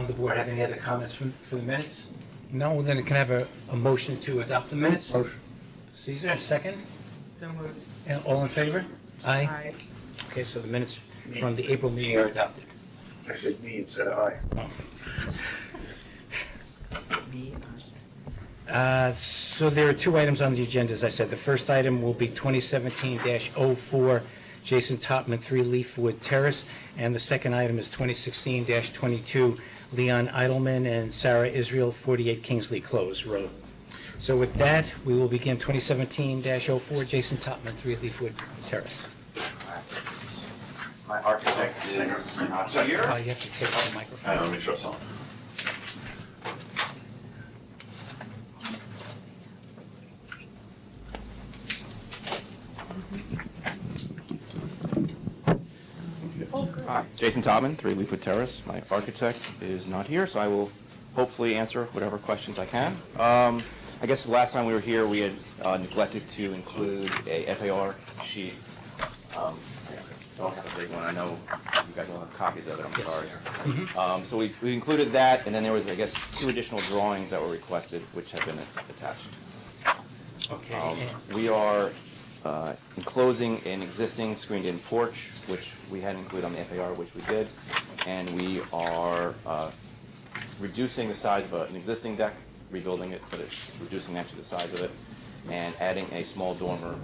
on the board have any other comments for the minutes? No, then can I have a motion to adopt the minutes? Motion. Caesar, second? So moved. And all in favor? Aye. Aye. Okay, so the minutes from the April meeting are adopted. I said me instead of I. So there are two items on the agenda, as I said. The first item will be 2017-04, Jason Topman, 3 Leafwood Terrace, and the second item is 2016-22, Leon Eidelman and Sarah Israel, 48 Kingsley Close Road. So with that, we will begin 2017-04, Jason Topman, 3 Leafwood Terrace. My architect is not here. You have to take the microphone. I want to make sure it's on. Hi, Jason Topman, 3 Leafwood Terrace. My architect is not here, so I will hopefully answer whatever questions I can. I guess the last time we were here, we had neglected to include a FAR sheet. I don't have a big one. I know you guys all have copies of it. I'm sorry. So we included that, and then there was, I guess, 2 additional drawings that were requested, which have been attached. Okay. We are enclosing an existing screened-in porch, which we hadn't included on the FAR, which we did, and we are reducing the size of an existing deck, rebuilding it, but it's reducing actually the size of it, and adding a small dormer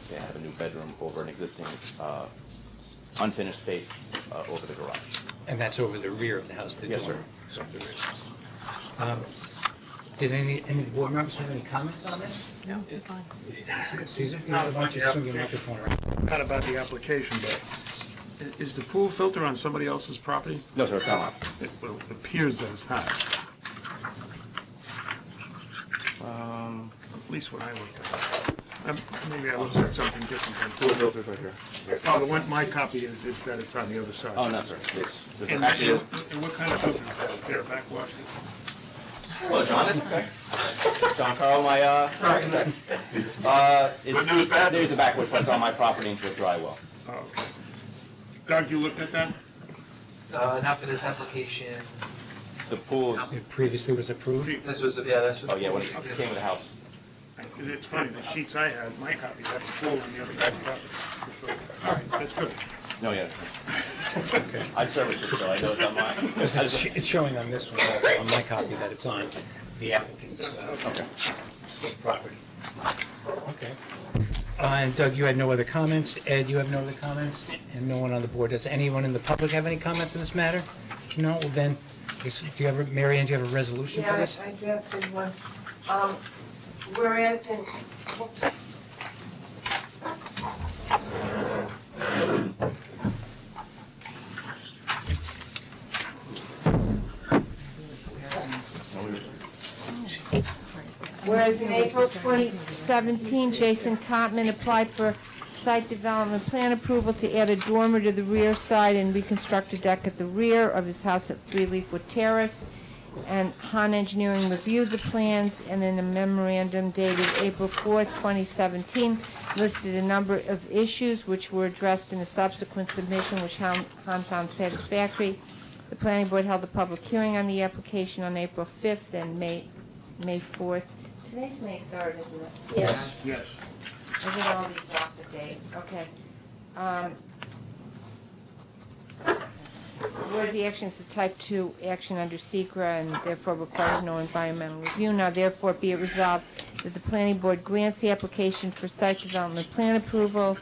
to have a new bedroom over an existing unfinished space over the garage. And that's over the rear of the house, the Yes, door. sir. Did any board members have any comments on this? No, you're fine. Caesar, why don't you swing your microphone around? Not about the application, but is the pool filter on somebody else's property? No, sir, it's not. It appears that it's not, at least when I looked at it. Maybe I looked at something different Pool than filter's right here. Oh, the one, my copy is that it's on the other side. Oh, no, sir. It's And actually. and what kind of filter is that? Is there a backwash? Hello, John. It's okay. John Carl, my architect. Good news, bad news. There's a backwards, but it's on my property into a dry well. Oh, okay. Doug, you looked at that? Not for this application. The pool is. It previously was approved? This was, yeah, that's. Oh yeah, when it came with the house. It's funny, the sheets I had, my copy had the pool on the other guy's property. All right, that's good. No, yeah. Okay. I serviced it, so I know it's on mine. It's showing on this one, also, on my copy, that it's on the applicant's Okay. property. Okay. And Doug, you had no other comments? Ed, you have no other comments? And no one on the board. Does anyone in the public have any comments on this matter? No? Well, then, do you have, Mary Ann, do you have a resolution for this? Yeah, I drafted one. Whereas in, whoops. Whereas in April 2017, Jason Topman applied for site development plan approval to add a dormer to the rear side and reconstruct a deck at the rear of his house at 3 Leafwood Terrace. And Han Engineering reviewed the plans, and in a memorandum dated April 4th, 2017, listed a number of issues which were addressed in a subsequent submission which Han found satisfactory. The planning board held a public hearing on the application on April 5th and May 4th. Today's May 3rd, isn't it? Yes. Yes. I get all these off the date, okay. Whereas the action is a type 2 action under SECRA and therefore requires no environmental review, now therefore be it resolved that the planning board grants the application for site development plan approval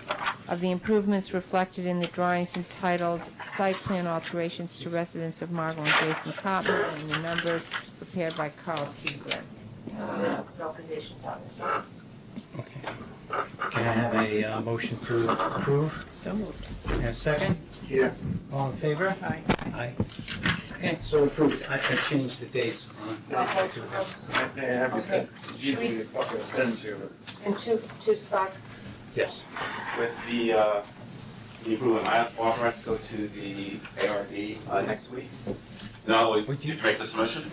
of the improvements reflected in the drawings entitled Site Plan Alterations to Residents of Margot and Jason Topman, and the numbers prepared by Carl T. Grant. No conditions on this one. Okay. Can I have a motion to approve? So moved. And a second? Yeah. All in favor? Aye. Aye. Okay, so approved. I changed the dates on. May I have Okay. usually a couple of pens here, but In two spots. Yes. With the approval, I authorize to go to the ARB next week. No, did you make the submission?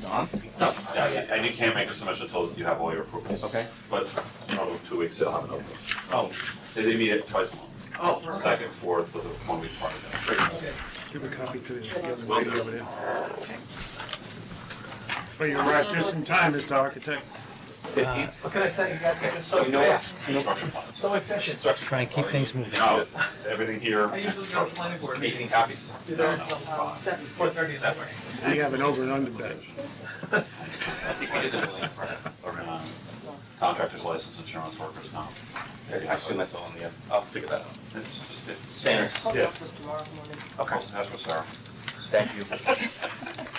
John? No, and you can't make a submission until you have all your approvals. Okay. But probably 2 weeks, they'll have an open. Oh, They meet it twice a month. oh, perfect. Second, fourth, with a 1 week part of that. Okay. Give a copy to the young lady over there. Well, you arrived just in time, Mr. Architect. What can I say, you guys are just so fast, so efficient. Try and keep things moving. No, everything here. I usually go to planning board. 18 copies. 4:30 that way. You have an over and under bet. Contractor's license, insurance, workers' comp. I assume that's all in the, I'll figure that out. Standard. Yeah. Okay, That's for Sarah. thank you.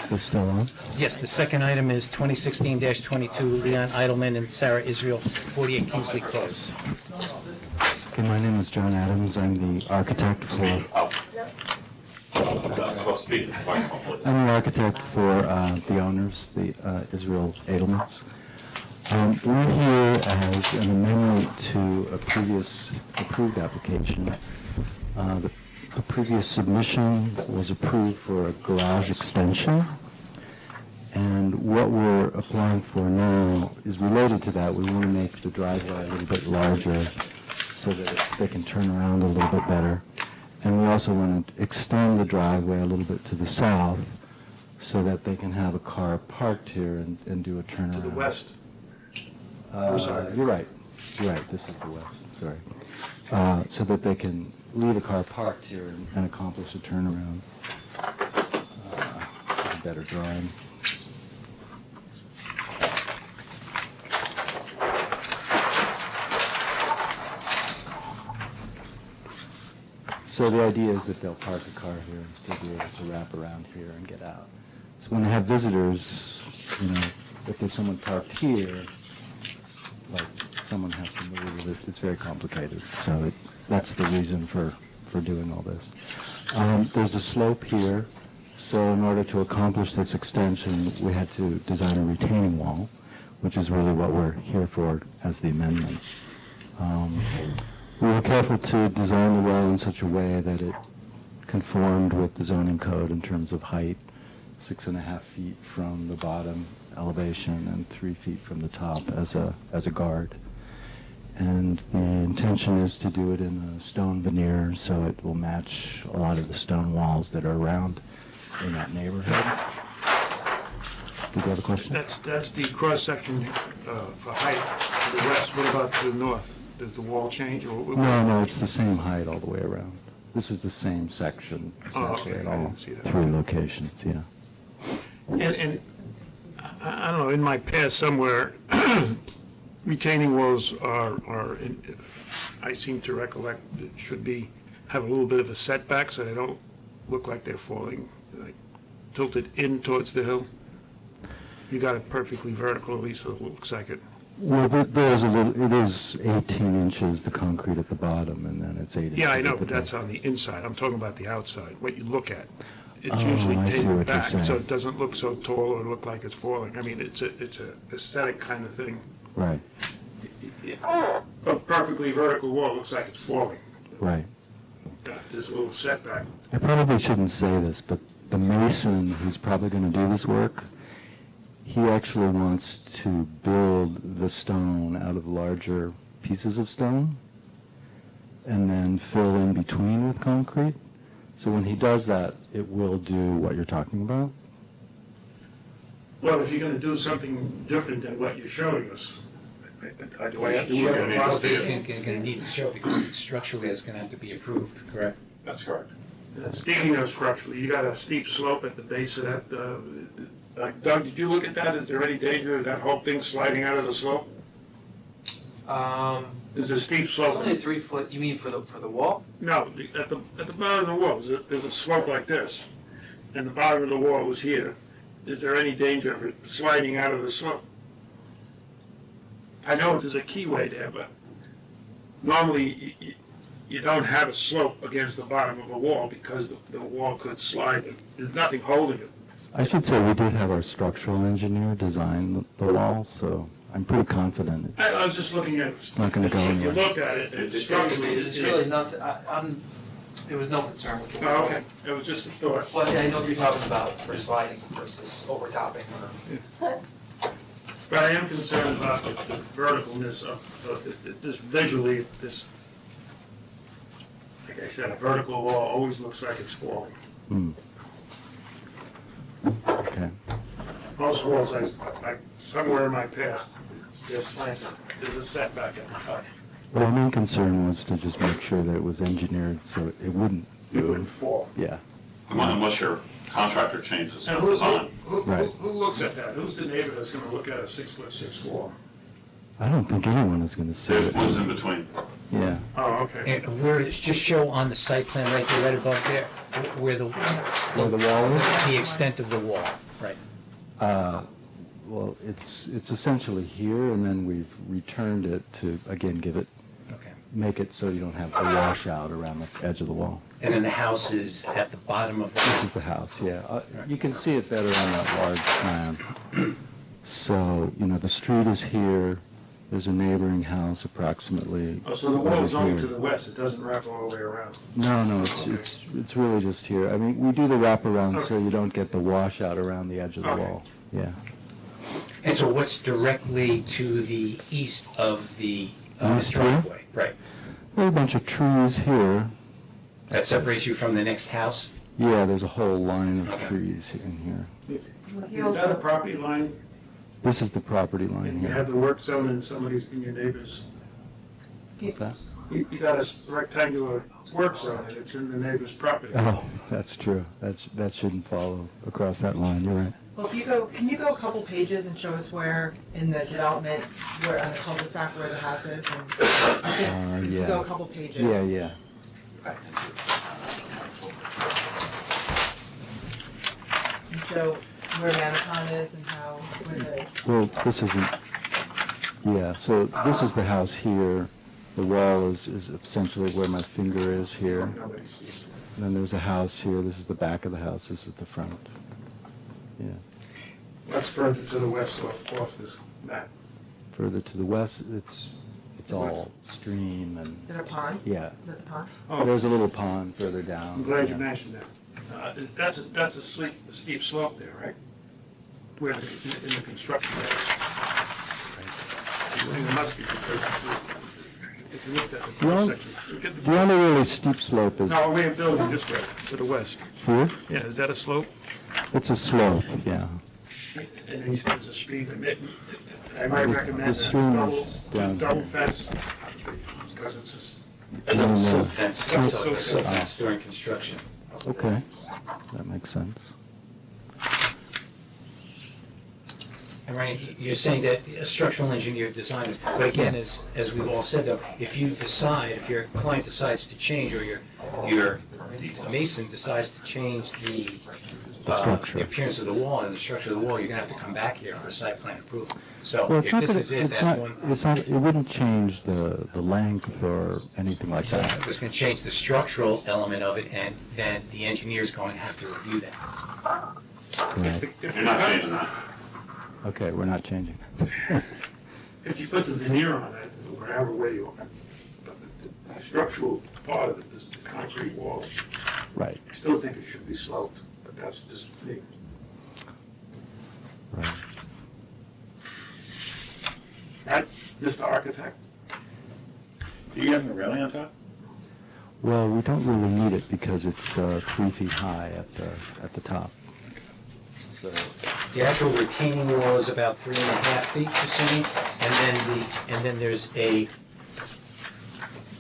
Is this still on? Yes, the second item is 2016-22, Leon Eidelman and Sarah Israel, 48 Kingsley Close. Okay, my name is John Adams. I'm the architect for I'm supposed to speak to the microphone, please. I'm the architect for the owners, the Israel Edelmans. We're here as an amendment to a previous approved application. The previous submission was approved for a garage extension, and what we're applying for now is related to that. We want to make the driveway a little bit larger so that they can turn around a little bit better. And we also want to extend the driveway a little bit to the south so that they can have a car parked here and do a turnaround. To the west. Sorry. You're right. This is the west. Sorry. So that they can leave a car parked here and accomplish a turnaround. A better drawing. So the idea is that they'll park a car here and still be able to wrap around here and get out. So when they have visitors, if there's someone parked here, like someone has to move, it's very complicated. So that's the reason for doing all this. There's a slope here, so in order to accomplish this extension, we had to design a retaining wall, which is really what we're here for as the amendment. We were careful to design the well in such a way that it conformed with the zoning code in terms of height, 6.5 feet from the bottom elevation and 3 feet from the top as a guard. And the intention is to do it in a stone veneer so it will match a lot of the stone walls that are around in that neighborhood. Did you have a question? That's the cross-section for height to the west. What about to the north? Does the wall change? Or No, it's the same height all the way around. This is the same section, Oh, essentially, okay, at I all didn't see that. 3 locations, yeah. And I don't know, in my past somewhere, retaining walls I seem to recollect, it should have a little bit of a setback so they don't look like they're falling, like tilted in towards the hill. You got it perfectly vertical, at least it looks like it. Well, there's it is 18 inches, the concrete at the bottom, and then it's 8 inches. Yeah, I know, at the but that's top. on the inside. I'm talking about the outside, what you look at. It's Oh, usually I see what tapered you're back, saying. so it doesn't look so tall or look like it's falling. I mean, it's a aesthetic kind of thing. Right, A perfectly vertical wall looks like it's falling. right. There's a little setback. I probably shouldn't say this, but the mason who's probably going to do this work, he actually wants to build the stone out of larger pieces of stone and then fill in between with concrete. So when he does that, it will do what you're talking about. Well, if you're gonna do something different than what you're showing us, do I have to You're work gonna on need to see process? it. You're going to need to show because structurally it's going to have to be approved, correct? That's correct. Speaking of structurally, you got a steep slope at the base of that, Doug, did you look at that? Is there any danger of that whole thing sliding out of the slope? There's a steep It's slope. only 3 foot, you mean for the wall? No, at the bottom of the wall, there's a slope like this, and the bottom of the wall is here. Is there any danger of it sliding out of the slope? I know there's a keyway there, but normally you don't have a slope against the bottom of a wall because the wall could slide. There's nothing holding it. I should say we did have our structural engineer design the wall, so I'm pretty confident. I was just looking at, It's not gonna go if you anywhere. look at it, structurally, There's really nothing, there was no concern with the Oh, wall. okay, it was just a thought. Well, I know what you're talking about for sliding versus overtopping. But I am concerned about the verticalness of this visually, this, like I said, a vertical wall always looks like it's falling. Okay. Most walls, somewhere in my past, they're slanted. There's a setback at the top. Well, our main concern was to just make sure that it was engineered so it wouldn't It wouldn't move. fall. Yeah. Unless your contractor changes And the design. Right. who looks at that? Who's the neighbor that's gonna look at a 6'6" wall? I don't think anyone is going to see There's it. woods in between. Yeah. Oh, okay. And where, it's just show on the site plan right there, right above there, where the, Where the wall is? the extent of the wall, right? Well, it's essentially here, and then we've returned it to, again, Okay. make it so you don't have a washout around the edge of the wall. And then the house is at the bottom of This the, is the house, yeah. You can see it better on that large plan. So, the street is here, there's a neighboring house approximately. Oh, so the wall is over only here. to the west, it doesn't wrap all the way around? No, it's really just here. I mean, we do the wraparound so Okay. you don't get the washout around the edge of the Okay. wall. Yeah. and so what's directly to the east of the East here? driveway? Right. There are a bunch of trees here. That separates you from the next house? Yeah, there's a whole line of Okay. trees in here. Is that a property line? This is the property line And you have here. the work zone in in your neighbor's? What's that? You got a rectangular work zone, and it's in the neighbor's property. Oh, that's true. That shouldn't follow across that line, you're right. Well, can you go a couple pages and show us where in the development, where on the cul-de-sac where the house is? And I think if you Yeah. go a couple pages. Yeah. And show where Manicon is and how, where the, Well, this isn't, yeah, so this is the house here. The wall is essentially where my finger is here. Nobody sees it. And then there's a house here. This is the back of the house. This is the front. Yeah. That's further to the west off this map. Further to the west, it's all stream is and, it a pond? yeah. Is it the pond? Oh, There's a little pond further I'm down. glad you yeah. mentioned that. That's a steep slope there, right? Where, in the construction area. It must be because if you looked at the The only- cross-section. look at The only really steep slope is No, we're building this way, to the west. here. Yeah, is that a slope? It's a slope, yeah. And then you said there's a stream, and I might The- recommend the a stream double, is down double here. fence, because it's No, no. Silt fence, Silt- silt fence during construction. Okay, that makes sense. And Ryan, you're saying that a structural engineer designed this, but again, as we've all said though, if you decide, if your client decides to change, or your mason decides to change the structure. the appearance of the wall and the structure of the wall, you're gonna have to come back here for a site plan approval. So Well, it's if not this that, is it, it's that's not, one. it's not, it wouldn't change the length or anything like that. It's gonna change the structural element of it, and then the engineer's going to have to review that. Right. You're not changing that. Okay, we're not changing. if you put the veneer on it, whatever way you want, but the structural part of it, this concrete wall, Right, I still think it should be sloped, but that's just me. right. Right, Mr. Architect? Do you have a railing on top? Well, we don't really need it because it's 3 feet high at the top. So, The actual retaining wall is about 3.5 feet, you're saying, and then there's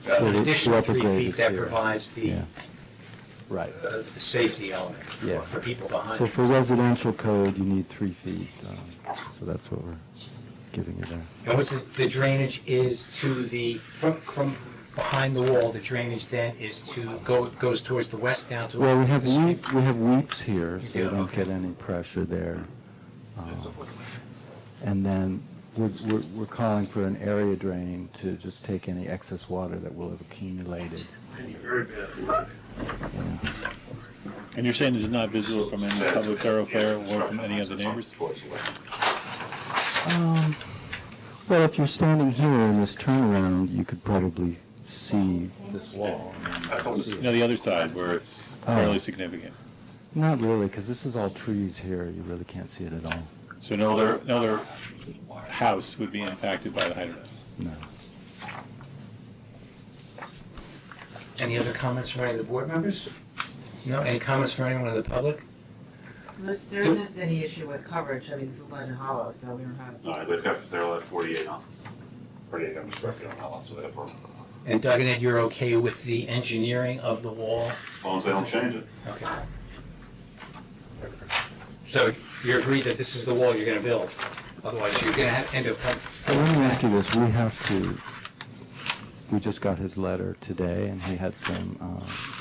so an the additional upper 3 grade feet is that here. provides the Yeah, right. the safety element Yeah. for people behind So it. for residential code, you need 3 feet, so that's what we're giving you there. And what's the drainage is to the, from behind the wall, the drainage then is goes towards the west down towards Well, the we have street? we have weeps here, so do, we don't okay. get any pressure there. And then we're calling for an area drain to just take any excess water that will have accumulated. Very bad. Yeah. And you're saying this is not visible from any public thoroughfare or from any other neighbors? Well, if you're standing here in this turnaround, you could probably see this wall. See it. No, the other side where it's fairly significant. Not really, because this is all trees here. You really can't see it at all. So no other house would be impacted by the height of it? No. Any other comments from any of the board members? No, any comments from anyone in the public? There isn't any issue with coverage, I mean, this is Legend Hollow, so we don't have. No, they're at 48 on. 48, I'm just working on that one, so they have room. And Doug and Ed, you're okay with the engineering of the wall? As long as they don't change it. Okay. So you agree that this is the wall you're going to build? Otherwise, you're going to end up... Well, let me ask you this, we just got his letter today, and he had some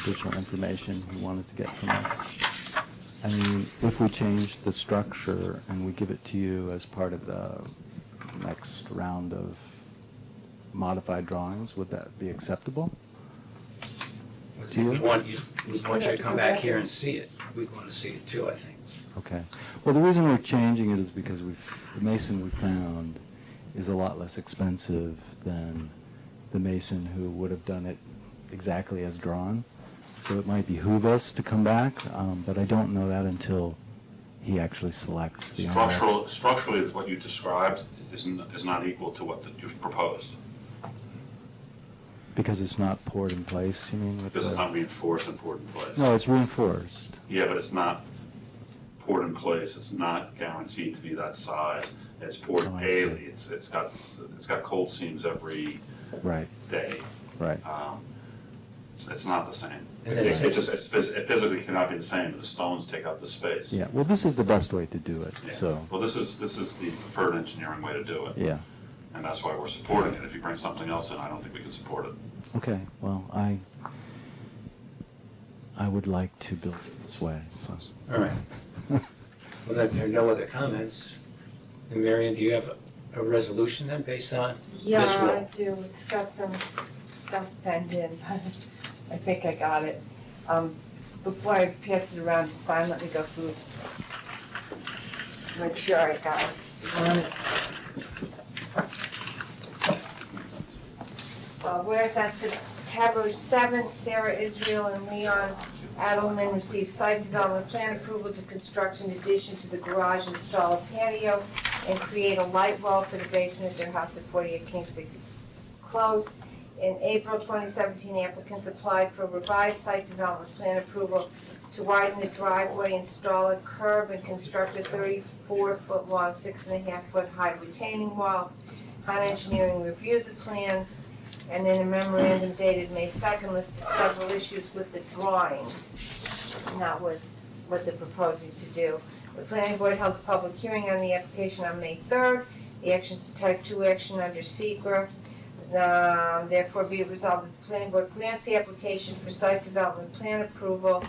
additional information he wanted to get from us. I mean, if we change the structure and we give it to you as part of the next round of modified drawings, would that be acceptable? We want you to come back here and see it. We'd want to see it too, I think. Okay. Well, the reason we're changing it is because the mason we found is a lot less expensive than the mason who would have done it exactly as drawn. So it might behoove us to come back, but I don't know that until he actually selects the owner. Structurally, what you described is not equal to what you've proposed. Because it's not poured in place, you mean? Because it's not reinforced and poured in place. No, it's reinforced. Yeah, but it's not poured in place. It's not guaranteed to be that size. It's poured Oh, I daily. It's got cold seams every Right, day. right. It's not the same. And then It physically cannot be the same, but the stones take up the space. Yeah, well, this is the best way to do it, Yeah. so, Well, this is the preferred engineering way to do it. yeah. And that's why we're supporting it. If you bring something else in, I don't think we can support it. Okay, well, I would like to build it this way, so. All right. Well, if there are no other comments, and Marion, do you have a resolution then based on Yeah, this I wall? do. It's got some stuff penned in, but I think I got it. Before I pass it around to sign, let me go through, make sure I got it. Whereas on September 7th, Sarah Israel and Leon Adelman received site development plan approval to construct an addition to the garage, install a patio, and create a light well for the basement of their house at 48 Kingston Close. In April 2017, applicants applied for revised site development plan approval to widen the driveway, install a curb, and construct a 34-foot long, 6.5-foot high retaining wall. Han Engineering reviewed the plans, and in a memorandum dated May 2nd listed several issues with the drawings, not with what they're proposing to do. The planning board held a public hearing on the application on May 3rd. The action is type 2 action under SECR. Therefore, be it resolved that the planning board grants the application for site development plan approval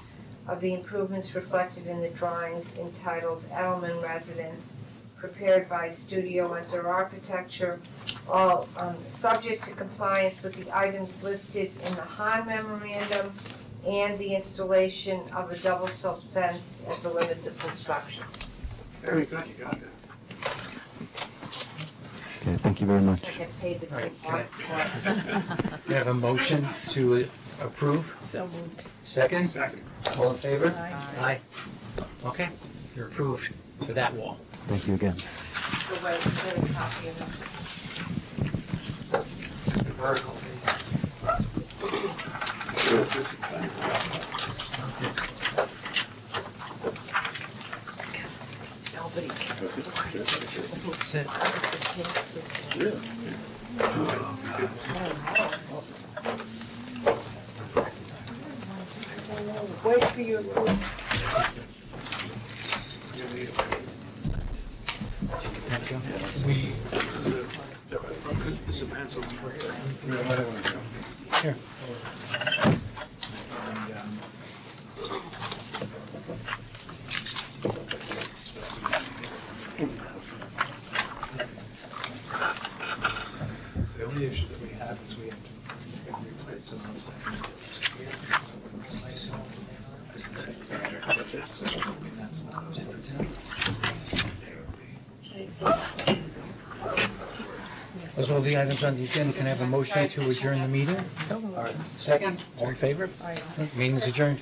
of the improvements reflected in the drawings entitled Edelman Residence, prepared by Studio Esser Architecture, all subject to compliance with the items listed in the Han memorandum and the installation of a double silt fence at the limits of construction. Very good, you got that. Okay, thank you very much. I get paid the All right, big can I- bucks for it. We have a motion to approve. So moved. Second? Second. All in favor? Aye. Okay, you're approved for that wall. Thank you again. So wait, get a copy of it. The vertical face. Nobody cares. That's it. Wait for your approval. This is a pencil. Here. The only issue that we have is we have to replace it on site. Those are all the items on the agenda. Can I have a motion to adjourn the meeting? Second? All in favor? Meeting's adjourned.